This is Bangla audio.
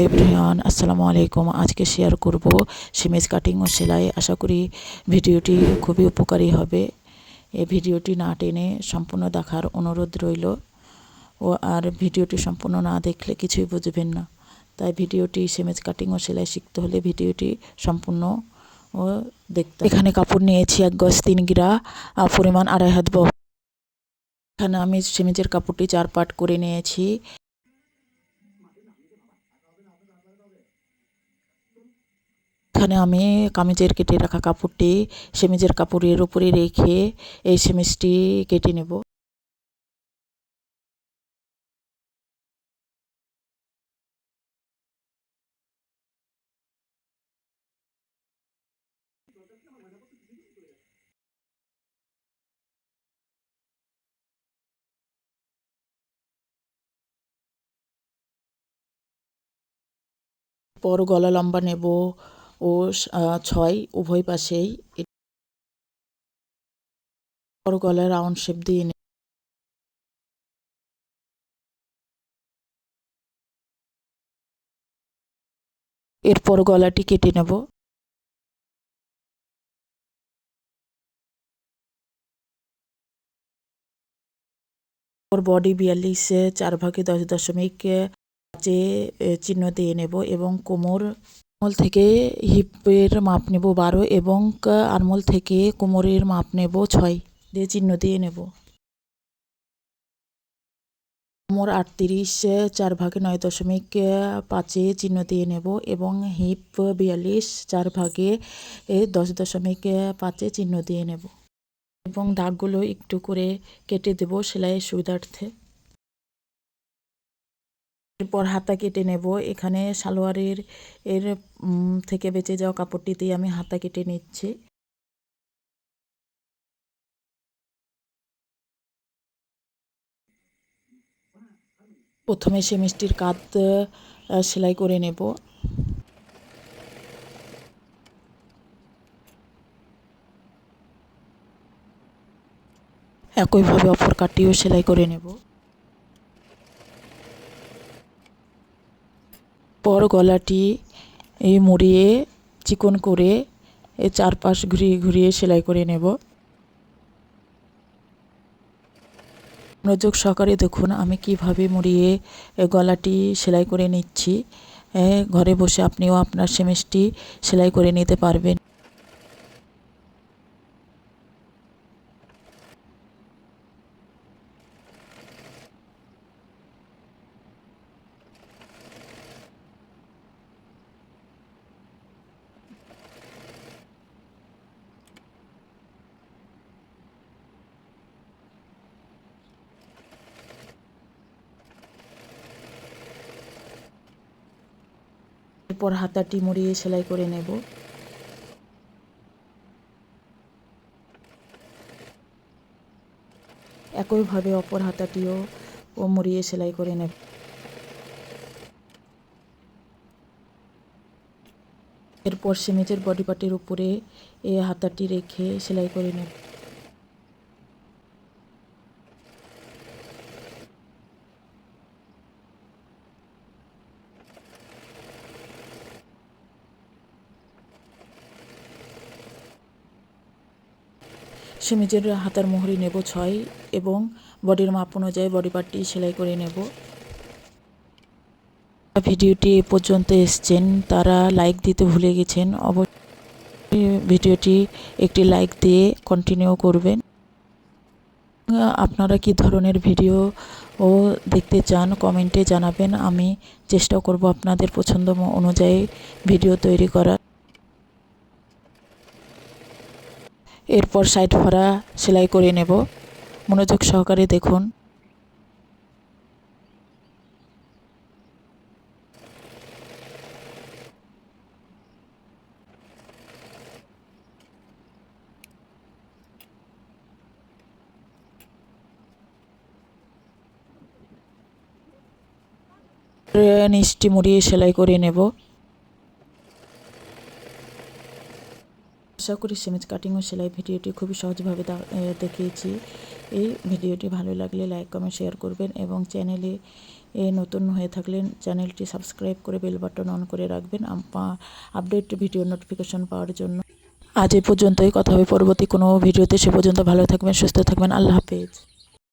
হ্যালো এভরিওয়ান, আসসালামু আলাইকুম। আজকে শেয়ার করব সিমেজ কাটিং ও সেলাই। আশা করি ভিডিওটি খুবই উপকারী হবে। এই ভিডিওটি না টেনে সম্পূর্ণ দেখার অনুরোধ রইল। আর ভিডিওটি সম্পূর্ণ না দেখলে কিছুই বুঝবেন না। তাই ভিডিওটি সিমেজ কাটিং ও সেলাই শিখতে হলে ভিডিওটি সম্পূর্ণ ও দেখতে। এখানে কাপড় নিয়েছি 1 গজ 3 গিরা, পরিমাণ 2.5 হাত বহর। এখানে আমি সিমেজের কাপড়টি 4 পার্ট করে নিয়েছি। এখানে আমি কামিজের কেটে রাখা কাপড়টি সেমিজের কাপড়ের উপরে রেখে এই সেমিজটি কেটে নেব। পর গলা লম্বা নেব ও 6 উভয় পাশেই। পর গলা রাউন্ড শেপ দিয়ে নেব। এরপর গলাটি কেটে নেব। বডি 42 4 ভাগে 10.5 চিহ্ন দিয়ে নেব এবং কোমর থেকে হিপের মাপ নেব 12 এবং আরমোল থেকে কোমরের মাপ নেব 6 দিয়ে চিহ্ন দিয়ে নেব। কোমর 38 4 ভাগে 9.5 চিহ্ন দিয়ে নেব এবং হিপ 42 4 ভাগে 10.5 চিহ্ন দিয়ে নেব এবং দাগগুলো একটু করে কেটে দেব সেলাইয়ের সুবিধার্থে। এরপর হাতা কেটে নেব। এখানে সালোয়ারের থেকে বেঁচে যাওয়া কাপড়টি দিয়ে আমি হাতা কেটে নিচ্ছি। প্রথমে সেমিজটির কাঁধ সেলাই করে নেব। একইভাবে অপর কাঠটিও সেলাই করে নেব। পর গলাটি মুড়িয়ে চিকন করে চারপাশ ঘুরিয়ে ঘুরিয়ে সেলাই করে নেব। মনোযোগ সহকারে দেখুন আমি কিভাবে মুড়িয়ে গলাটি সেলাই করে নিচ্ছি। ঘরে বসে আপনিও আপনার সেমিজটি সেলাই করে নিতে পারবেন। এরপর হাতাটি মুড়িয়ে সেলাই করে নেব। একইভাবে অপর হাতাটিও মুড়িয়ে সেলাই করে নেব। এরপর সেমিজের বডি পার্টের উপরে হাতাটি রেখে সেলাই করে নেব। সেমিজের হাতার মোহরি নেব 6 এবং বডির মাপ অনুযায়ী বডি পার্টটি সেলাই করে নেব। ভিডিওটি এ পর্যন্ত এসছেন তারা লাইক দিতে ভুলে গেছেন, অবশ্যই ভিডিওটি একটি লাইক দিয়ে কন্টিনিউ করবেন। আপনারা কি ধরনের ভিডিও দেখতে চান কমেন্টে জানাবেন। আমি চেষ্টা করব আপনাদের পছন্দ অনুযায়ী ভিডিও তৈরি করার। এরপর সাইড ফাড়া সেলাই করে নেব। মনোযোগ সহকারে দেখুন। নিচটি মুড়িয়ে সেলাই করে নেব। আশা করি সেমিজ কাটিং ও সেলাই ভিডিওটি খুবই সহজভাবে দেখিয়েছি। এই ভিডিওটি ভালো লাগলে লাইক কমেন্ট শেয়ার করবেন এবং চ্যানেলে নতুন হয়ে থাকলে চ্যানেলটি সাবস্ক্রাইব করে বেল বাটন অন করে রাখবেন আপডেট ভিডিও নোটিফিকেশন পাওয়ার জন্য। আজ এই পর্যন্তই, কথা হবে পরবর্তী কোনো ভিডিওতে। সে পর্যন্ত ভালো থাকবেন, সুস্থ থাকবেন। আল্লাহ হাফেজ।